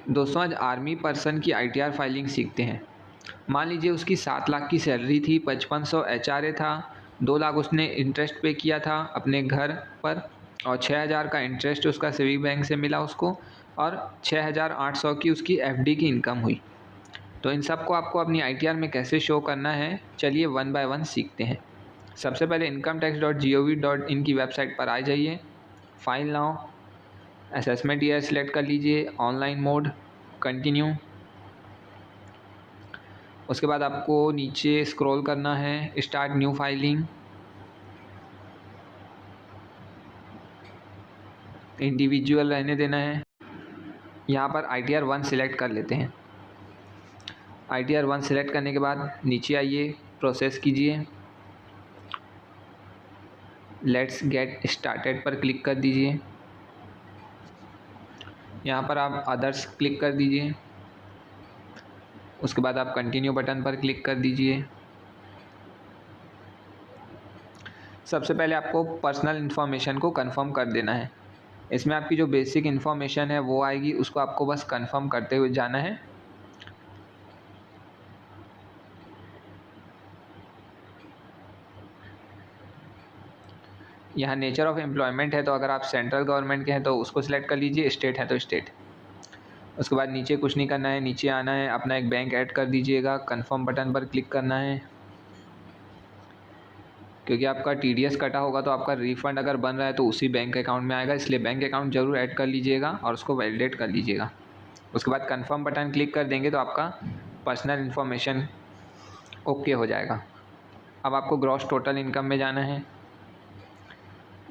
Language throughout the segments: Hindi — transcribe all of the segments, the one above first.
दोस्तों आज आर्मी पर्सन की आईटीआर फाइलिंग सीखते हैं। मान लीजिए उसकी 7 लाख की सैलरी थी, 5500 एचआरए था, 2 लाख उसने इंटरेस्ट पे किया था अपने घर पर और 6000 का इंटरेस्ट उसका सिविक बैंक से मिला उसको और 6800 की उसकी एफडी की इनकम हुई। तो इन सब को आपको अपनी आईटीआर में कैसे शो करना है, चलिए वन बाय वन सीखते हैं। सबसे पहले incometax.gov.in की वेबसाइट पर आ जाइए। File now, assessment year select कर लीजिए, ऑनलाइन मोड, कंटिन्यू। उसके बाद आपको नीचे स्क्रॉल करना है, स्टार्ट न्यू फाइलिंग, इंडिविजुअल रहने देना है। यहाँ पर ITR 1 सिलेक्ट कर लेते हैं। ITR 1 सिलेक्ट करने के बाद नीचे आइए, प्रोसेस कीजिए, लेट्स गेट स्टार्टेड पर क्लिक कर दीजिए। यहाँ पर आप अदर्स क्लिक कर दीजिए। उसके बाद आप कंटिन्यू बटन पर क्लिक कर दीजिए। सबसे पहले आपको पर्सनल इन्फॉर्मेशन को कंफर्म कर देना है। इसमें आपकी जो बेसिक इन्फॉर्मेशन है वो आएगी, उसको आपको बस कंफर्म करते हुए जाना है। यहाँ नेचर ऑफ एम्प्लॉयमेंट है, तो अगर आप सेंट्रल गवर्नमेंट के हैं तो उसको सिलेक्ट कर लीजिए, स्टेट है तो स्टेट। उसके बाद नीचे कुछ नहीं करना है, नीचे आना है, अपना एक बैंक ऐड कर दीजिएगा, कंफर्म बटन पर क्लिक करना है। क्योंकि आपका TDS कटा होगा तो आपका रिफंड अगर बन रहा है तो उसी बैंक अकाउंट में आएगा, इसलिए बैंक अकाउंट जरूर ऐड कर लीजिएगा और उसको वैलिडेट कर लीजिएगा। उसके बाद कंफर्म बटन क्लिक कर देंगे तो आपका पर्सनल इन्फॉर्मेशन ओके हो जाएगा। अब आपको ग्रॉस टोटल इनकम में जाना है।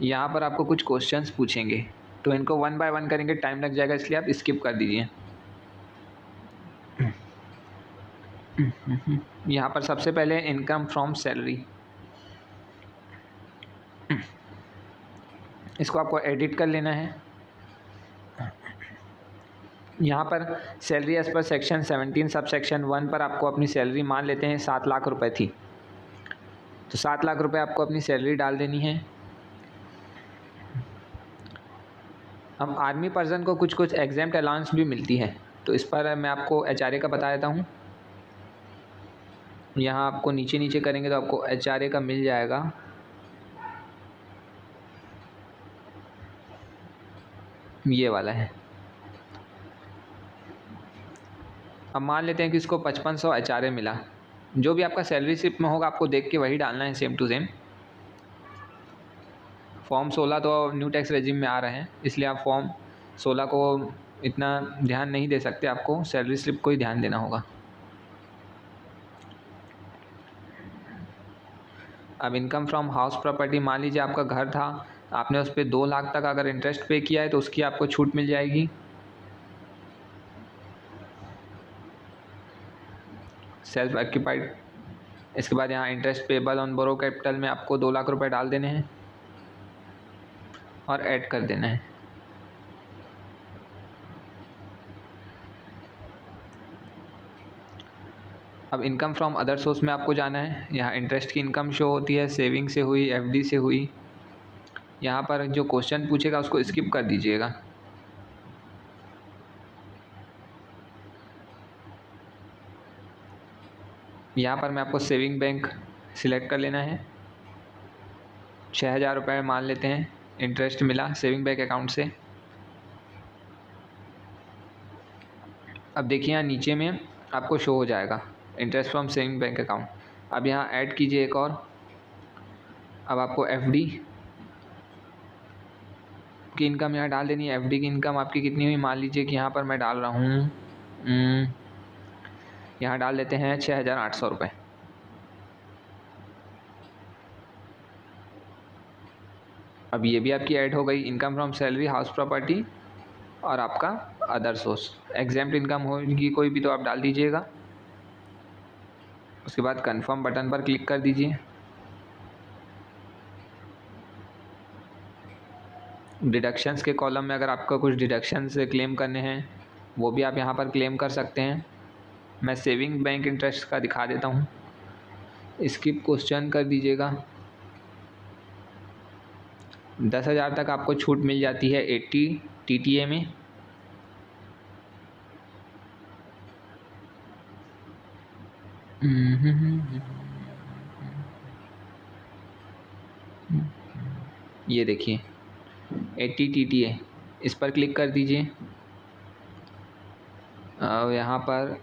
यहाँ पर आपको कुछ क्वेश्चंस पूछेंगे, तो इनको वन बाय वन करेंगे, टाइम लग जाएगा, इसलिए आप स्किप कर दीजिए। यहाँ पर सबसे पहले इनकम फ्रॉम सैलरी, इसको आपको एडिट कर लेना है। यहाँ पर salary as per section 17 sub section 1 पर आपको अपनी सैलरी मान लेते हैं 7 लाख रुपए थी, तो 7 लाख रुपए आपको अपनी सैलरी डाल देनी है। अब आर्मी पर्सन को कुछ कुछ एग्जाम्प्ट अलाउंस भी मिलती है, तो इस पर मैं आपको एचआरए का बता देता हूँ। यहाँ आपको नीचे नीचे करेंगे तो आपको एचआरए का मिल जाएगा। ये वाला है। अब मान लेते हैं कि इसको 5500 एचआरए मिला। जो भी आपका सैलरी स्लिप में होगा आपको देख के वही डालना है, सेम टू सेम। फॉर्म 16 तो न्यू टैक्स रेजिम में आ रहे हैं, इसलिए आप फॉर्म 16 को इतना ध्यान नहीं दे सकते, आपको सैलरी स्लिप को ही ध्यान देना होगा। अब इनकम फ्रॉम हाउस प्रॉपर्टी, मान लीजिए आपका घर था, आपने उस पर 2 लाख तक अगर इंटरेस्ट पे किया है तो उसकी आपको छूट मिल जाएगी। सेल्फ ऑक्यूपाइड, इसके बाद यहाँ interest payable on borrow capital में आपको 2 लाख रुपए डाल देने हैं और ऐड कर देना है। अब इनकम फ्रॉम अदर सोर्स में आपको जाना है। यहाँ इंटरेस्ट की इनकम शो होती है, सेविंग से हुई, एफडी से हुई। यहाँ पर जो क्वेश्चन पूछेगा उसको स्किप कर दीजिएगा। यहाँ पर मैं आपको सेविंग बैंक सिलेक्ट कर लेना है। 6000 रुपये मान लेते हैं इंटरेस्ट मिला सेविंग बैंक अकाउंट से। अब देखिए यहाँ नीचे में आपको शो हो जाएगा interest from saving bank account. अब यहाँ ऐड कीजिए एक और। अब आपको एफडी की इनकम यहाँ डाल देनी है। एफडी की इनकम आपकी कितनी हुई, मान लीजिए कि यहाँ पर मैं डाल रहा हूँ, यहाँ डाल देते हैं 6800 रुपये। अब ये भी आपकी ऐड हो गई, income from salary, house property और आपका अदर सोर्स। एग्जाम्प्ट इनकम होगी कोई भी तो आप डाल दीजिएगा। उसके बाद कंफर्म बटन पर क्लिक कर दीजिए। डिडक्शंस के कॉलम में अगर आपका कुछ डिडक्शन से क्लेम करने हैं वो भी आप यहाँ पर क्लेम कर सकते हैं। मैं सेविंग बैंक इंटरेस्ट का दिखा देता हूँ, स्किप क्वेश्चन कर दीजिएगा। 10,000 तक आपको छूट मिल जाती है 80 TTA में। ये देखिए 80 TTA, इस पर क्लिक कर दीजिए। अब यहाँ पर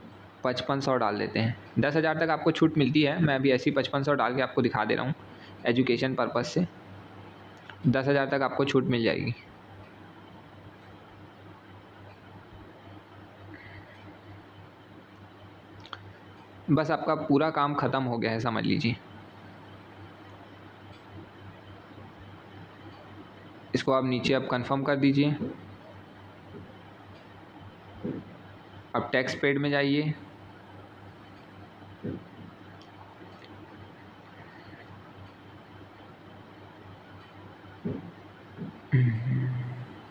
5500 डाल देते हैं। 10,000 तक आपको छूट मिलती है। मैं अभी ऐसी 5500 डाल के आपको दिखा दे रहा हूँ एजुकेशन पर्पज़ से। 10,000 तक आपको छूट मिल जाएगी। बस आपका पूरा काम ख़त्म हो गया है, समझ लीजिए। इसको आप नीचे अब कंफर्म कर दीजिए। अब टैक्स पेड में जाइए।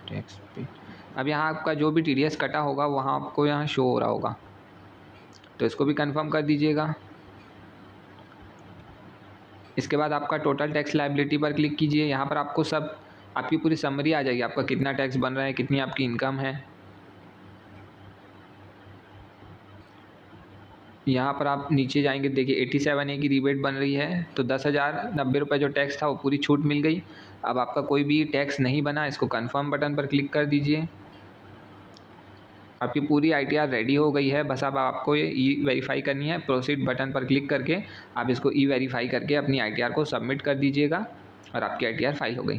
टैक्स पेड, अब यहाँ आपका जो भी TDS कटा होगा वहाँ आपको यहाँ शो हो रहा होगा, तो इसको भी कंफर्म कर दीजिएगा। इसके बाद आपका टोटल टैक्स लायबिलिटी पर क्लिक कीजिए। यहाँ पर आपको सब आपकी पूरी समरी आ जाएगी, आपका कितना टैक्स बन रहा है, कितनी आपकी इनकम है। यहाँ पर आप नीचे जाएंगे, देखिए 87A की रिबेट बन रही है, तो 10,090 रुपये जो टैक्स था वो पूरी छूट मिल गई। अब आपका कोई भी टैक्स नहीं बना, इसको कंफर्म बटन पर क्लिक कर दीजिए। आपकी पूरी ITR रेडी हो गई है। बस अब आपको ये E-वेरीफाई करनी है। प्रोसीड बटन पर क्लिक करके आप इसको E-वेरीफाई करके अपनी ITR को सबमिट कर दीजिएगा और आपकी ITR फाइल हो गई।